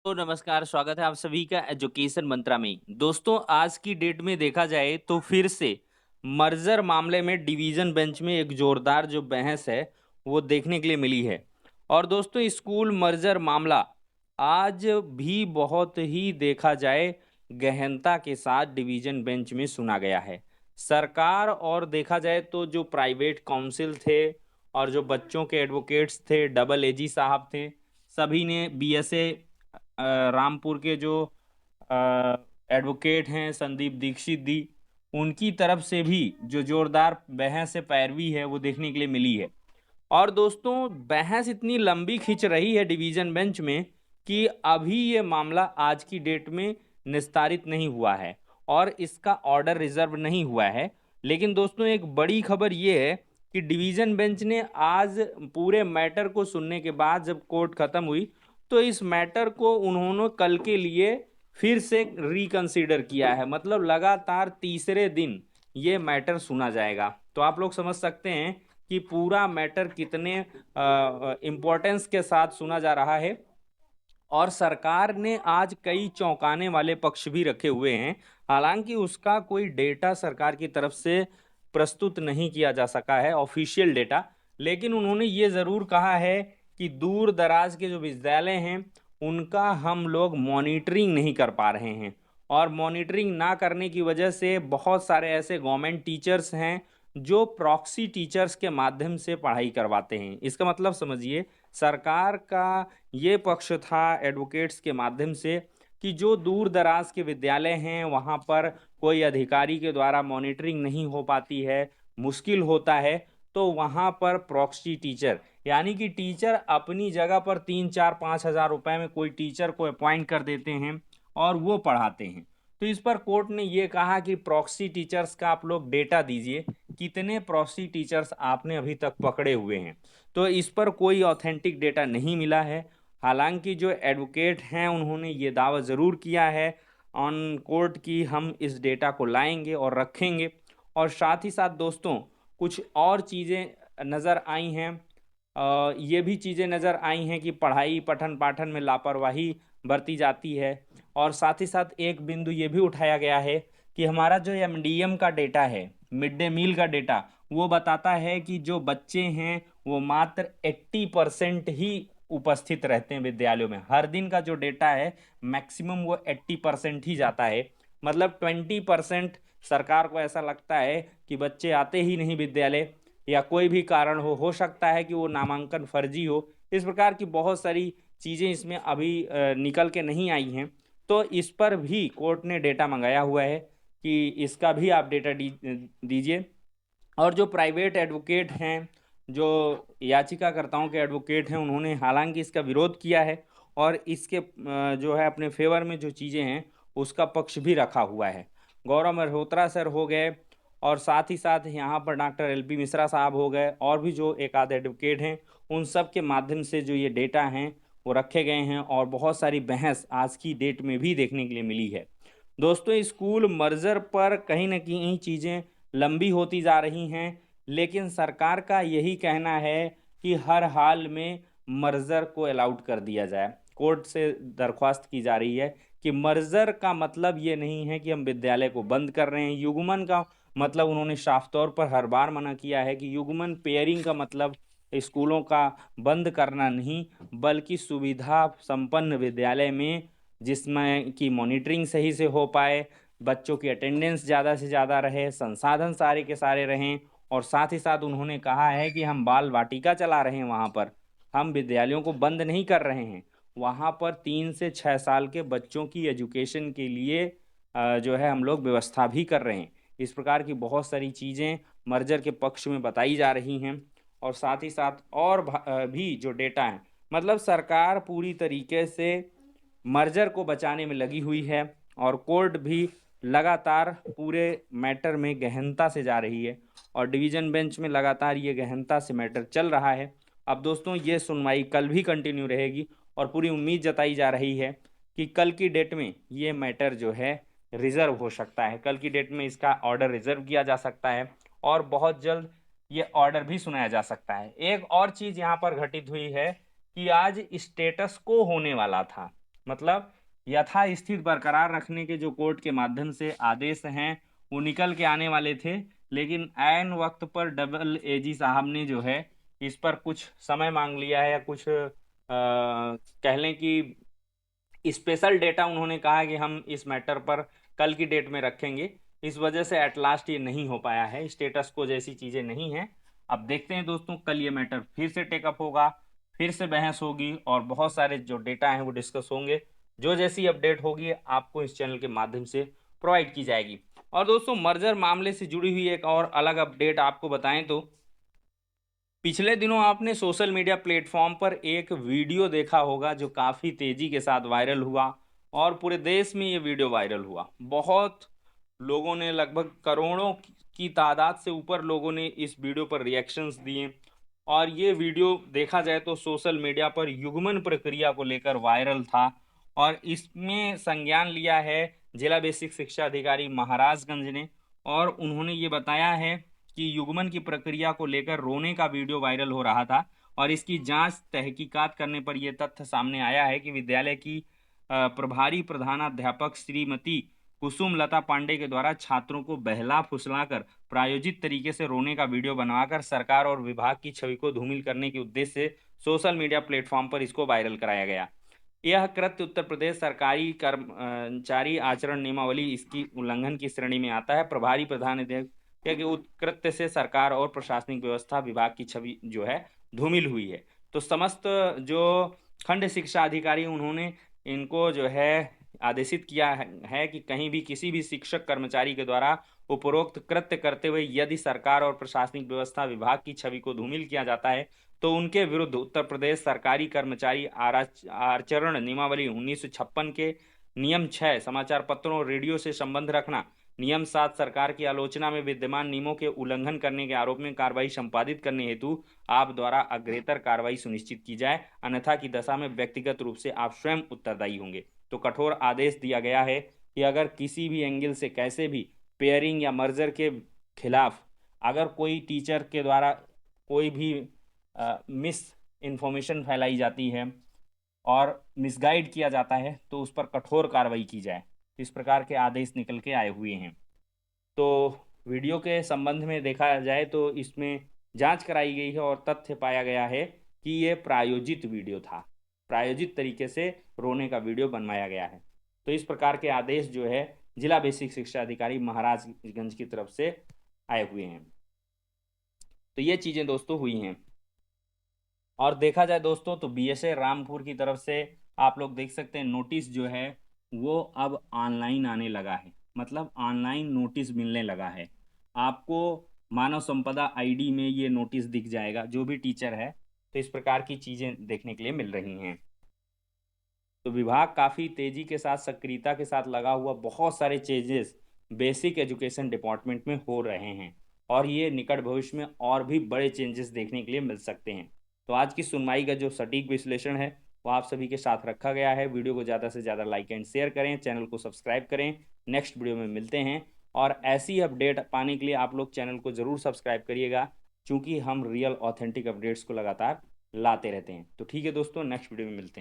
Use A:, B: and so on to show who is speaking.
A: तो नमस्कार, स्वागत है आप सभी का एजुकेशन मंत्रा में। दोस्तों, आज की डेट में देखा जाए तो फिर से मर्जर मामले में डिवीजन बेंच में एक जोरदार जो बहस है वो देखने के लिए मिली है। और दोस्तों, स्कूल मर्जर मामला आज भी बहुत ही देखा जाए गहनता के साथ डिवीजन बेंच में सुना गया है। सरकार और देखा जाए तो जो प्राइवेट काउंसिल थे और जो बच्चों के एडवोकेट्स थे, डबल एजी साहब थे, सभी ने बीएसए रामपुर के जो एडवोकेट हैं संदीप दीक्षित दी, उनकी तरफ से भी जो जोरदार बहस से पैरवी है वो देखने के लिए मिली है। और दोस्तों, बहस इतनी लंबी खिंच रही है डिवीजन बेंच में कि अभी ये मामला आज की डेट में निस्तारित नहीं हुआ है और इसका ऑर्डर रिजर्व नहीं हुआ है। लेकिन दोस्तों, एक बड़ी खबर ये है कि डिवीजन बेंच ने आज पूरे मैटर को सुनने के बाद जब कोर्ट खत्म हुई तो इस मैटर को उन्होंने कल के लिए फिर से रिकंसीडर किया है। मतलब लगातार तीसरे दिन ये मैटर सुना जाएगा। तो आप लोग समझ सकते हैं कि पूरा मैटर कितने इम्पोर्टेंस के साथ सुना जा रहा है। और सरकार ने आज कई चौंकाने वाले पक्ष भी रखे हुए हैं। हालांकि उसका कोई डेटा सरकार की तरफ से प्रस्तुत नहीं किया जा सका है, ऑफिशियल डेटा। लेकिन उन्होंने ये ज़रूर कहा है कि दूर दराज के जो विद्यालय हैं उनका हम लोग मॉनिटरिंग नहीं कर पा रहे हैं। और मॉनिटरिंग ना करने की वजह से बहुत सारे ऐसे गवर्नमेंट टीचर्स हैं जो प्रॉक्सी टीचर्स के माध्यम से पढ़ाई करवाते हैं। इसका मतलब समझिए, सरकार का ये पक्ष था एडवोकेट्स के माध्यम से कि जो दूर दराज के विद्यालय हैं वहाँ पर कोई अधिकारी के द्वारा मॉनिटरिंग नहीं हो पाती है, मुश्किल होता है, तो वहाँ पर प्रॉक्सी टीचर यानी कि टीचर अपनी जगह पर 3 4 5 हज़ार रुपए में कोई टीचर को अपॉइंट कर देते हैं और वो पढ़ाते हैं। तो इस पर कोर्ट ने ये कहा कि प्रॉक्सी टीचर्स का आप लोग डेटा दीजिए, कितने प्रॉक्सी टीचर्स आपने अभी तक पकड़े हुए हैं। तो इस पर कोई ऑथेंटिक डेटा नहीं मिला है। हालांकि जो एडवोकेट हैं उन्होंने ये दावा ज़रूर किया है ऑन कोर्ट की हम इस डेटा को लाएंगे और रखेंगे। और साथ ही साथ दोस्तों, कुछ और चीज़ें नज़र आई हैं। ये भी चीज़ें नज़र आई हैं कि पढ़ाई पठन पाठन में लापरवाही बरती जाती है। और साथ ही साथ एक बिंदु ये भी उठाया गया है कि हमारा जो एमडीएम का डेटा है, मिड डे मील का डेटा, वो बताता है कि जो बच्चे हैं वो मात्र 80% ही उपस्थित रहते हैं विद्यालयों में। हर दिन का जो डेटा है मैक्सिमम वो 80% ही जाता है। मतलब 20% सरकार को ऐसा लगता है कि बच्चे आते ही नहीं विद्यालय, या कोई भी कारण हो सकता है कि वो नामांकन फर्जी हो। इस प्रकार की बहुत सारी चीज़ें इसमें अभी निकल के नहीं आई हैं। तो इस पर भी कोर्ट ने डेटा मंगाया हुआ है कि इसका भी आप डेटा दीजिए। और जो प्राइवेट एडवोकेट हैं, जो याचिकाकर्ताओं के एडवोकेट हैं, उन्होंने हालांकि इसका विरोध किया है और इसके जो है अपने फेवर में जो चीज़ें हैं उसका पक्ष भी रखा हुआ है। गौरव मल्होत्रा सर हो गए और साथ ही साथ यहाँ पर डॉक्टर एलपी मिश्रा साहब हो गए और भी जो एक आध एडवोकेट हैं, उन सब के माध्यम से जो ये डेटा हैं वो रखे गए हैं। और बहुत सारी बहस आज की डेट में भी देखने के लिए मिली है। दोस्तों, स्कूल मर्जर पर कहीं ना कहीं चीज़ें लंबी होती जा रही हैं। लेकिन सरकार का यही कहना है कि हर हाल में मर्जर को अलाउड कर दिया जाए। कोर्ट से दरख्वास्त की जा रही है कि मर्जर का मतलब ये नहीं है कि हम विद्यालय को बंद कर रहे हैं। युग्मन का मतलब उन्होंने साफ तौर पर हर बार मना किया है कि युग्मन पेयरिंग का मतलब स्कूलों का बंद करना नहीं, बल्कि सुविधा संपन्न विद्यालय में जिसमें कि मॉनिटरिंग सही से हो पाए, बच्चों की अटेंडेंस ज़्यादा से ज़्यादा रहे, संसाधन सारे के सारे रहें। और साथ ही साथ उन्होंने कहा है कि हम बाल वाटिका चला रहे हैं वहाँ पर, हम विद्यालयों को बंद नहीं कर रहे हैं। वहाँ पर 3 से 6 साल के बच्चों की एजुकेशन के लिए जो है हम लोग व्यवस्था भी कर रहे हैं। इस प्रकार की बहुत सारी चीज़ें मर्जर के पक्ष में बताई जा रही हैं। और साथ ही साथ और भी जो डेटा है, मतलब सरकार पूरी तरीके से मर्जर को बचाने में लगी हुई है और कोर्ट भी लगातार पूरे मैटर में गहनता से जा रही है और डिवीजन बेंच में लगातार ये गहनता से मैटर चल रहा है। अब दोस्तों, ये सुनवाई कल भी कंटिन्यू रहेगी और पूरी उम्मीद जताई जा रही है कि कल की डेट में ये मैटर जो है रिजर्व हो सकता है। कल की डेट में इसका ऑर्डर रिजर्व किया जा सकता है और बहुत जल्द ये ऑर्डर भी सुनाया जा सकता है। एक और चीज़ यहाँ पर घटित हुई है कि आज स्टेटस को होने वाला था। मतलब यथास्थिति बरकरार रखने के जो कोर्ट के माध्यम से आदेश हैं वो निकल के आने वाले थे, लेकिन ऐन वक्त पर डबल एजी साहब ने जो है इस पर कुछ समय मांग लिया है, या कुछ कह लें कि स्पेशल डेटा उन्होंने कहा कि हम इस मैटर पर कल की डेट में रखेंगे। इस वजह से एट लास्ट ये नहीं हो पाया है, स्टेटस को जैसी चीज़ें नहीं हैं। अब देखते हैं दोस्तों, कल ये मैटर फिर से टेकअप होगा, फिर से बहस होगी और बहुत सारे जो डेटा हैं वो डिस्कस होंगे। जो जैसी अपडेट होगी आपको इस चैनल के माध्यम से प्रोवाइड की जाएगी। और दोस्तों, मर्जर मामले से जुड़ी हुई एक और अलग अपडेट आपको बताएं तो पिछले दिनों आपने सोशल मीडिया प्लेटफॉर्म पर एक वीडियो देखा होगा जो काफ़ी तेज़ी के साथ वायरल हुआ, और पूरे देश में ये वीडियो वायरल हुआ। बहुत लोगों ने, लगभग करोड़ों की तादाद से ऊपर लोगों ने इस वीडियो पर रिएक्शंस दिए, और ये वीडियो देखा जाए तो सोशल मीडिया पर युग्मन प्रक्रिया को लेकर वायरल था। और इसमें संज्ञान लिया है जिला बेसिक शिक्षा अधिकारी महाराजगंज ने, और उन्होंने ये बताया है कि युग्मन की प्रक्रिया को लेकर रोने का वीडियो वायरल हो रहा था, और इसकी जांच तहकीकात करने पर यह तथ्य सामने आया है कि विद्यालय की प्रभारी प्रधानाध्यापक श्रीमती कुसुम लता पांडे के द्वारा छात्रों को बहला फुसलाकर प्रायोजित तरीके से रोने का वीडियो बनवाकर सरकार और विभाग की छवि को धूमिल करने के उद्देश्य से सोशल मीडिया प्लेटफॉर्म पर इसको वायरल कराया गया। यह कृत्य उत्तर प्रदेश सरकारी कर्मचारी आचरण नियमावली इसकी उल्लंघन की श्रेणी में आता है। प्रभारी प्रधानाध्यापक के उत्कृत्य से सरकार और प्रशासनिक व्यवस्था विभाग की छवि जो है धूमिल हुई है। तो समस्त जो खंड शिक्षा अधिकारी उन्होंने इनको जो है आदेशित किया है कि कहीं भी किसी भी शिक्षक कर्मचारी के द्वारा उपरोक्त कृत्य करते हुए यदि सरकार और प्रशासनिक व्यवस्था विभाग की छवि को धूमिल किया जाता है तो उनके विरुद्ध उत्तर प्रदेश सरकारी कर्मचारी आचरण नियमावली 1956 के नियम 6 समाचार पत्रों और रेडियो से संबंध रखना, नियम 7 सरकार की आलोचना में विद्यमान नियमों के उल्लंघन करने के आरोप में कार्रवाई संपादित करने हेतु आप द्वारा अग्रेतर कार्रवाई सुनिश्चित की जाए, अन्यथा की दशा में व्यक्तिगत रूप से आप स्वयं उत्तरदायी होंगे। तो कठोर आदेश दिया गया है कि अगर किसी भी एंगल से कैसे भी पेयरिंग या मर्जर के खिलाफ अगर कोई टीचर के द्वारा कोई भी मिस इन्फॉर्मेशन फैलाई जाती है और मिसगाइड किया जाता है तो उस पर कठोर कार्रवाई की जाए। इस प्रकार के आदेश निकल के आए हुए हैं। तो वीडियो के संबंध में देखा जाए तो इसमें जांच कराई गई है और तथ्य पाया गया है कि ये प्रायोजित वीडियो था, प्रायोजित तरीके से रोने का वीडियो बनवाया गया है। तो इस प्रकार के आदेश जो है जिला बेसिक शिक्षा अधिकारी महाराजगंज की तरफ से आए हुए हैं। तो ये चीज़ें दोस्तों हुई हैं। और देखा जाए दोस्तों तो बीएसए रामपुर की तरफ से आप लोग देख सकते हैं नोटिस जो है वो अब ऑनलाइन आने लगा है, मतलब ऑनलाइन नोटिस मिलने लगा है। आपको मानव संपदा आईडी में ये नोटिस दिख जाएगा जो भी टीचर है। तो इस प्रकार की चीज़ें देखने के लिए मिल रही हैं। तो विभाग काफ़ी तेज़ी के साथ सक्रियता के साथ लगा हुआ बहुत सारे चेंजेस बेसिक एजुकेशन डिपार्टमेंट में हो रहे हैं, और ये निकट भविष्य में और भी बड़े चेंजेस देखने के लिए मिल सकते हैं। तो आज की सुनवाई का जो सटीक विश्लेषण है वो आप सभी के साथ रखा गया है। वीडियो को ज़्यादा से ज़्यादा लाइक एंड शेयर करें, चैनल को सब्सक्राइब करें। नेक्स्ट वीडियो में मिलते हैं, और ऐसी अपडेट पाने के लिए आप लोग चैनल को ज़रूर सब्सक्राइब करिएगा, क्योंकि हम रियल ऑथेंटिक अपडेट्स को लगातार लाते रहते हैं। तो ठीक है दोस्तों, नेक्स्ट वीडियो में मिलते हैं।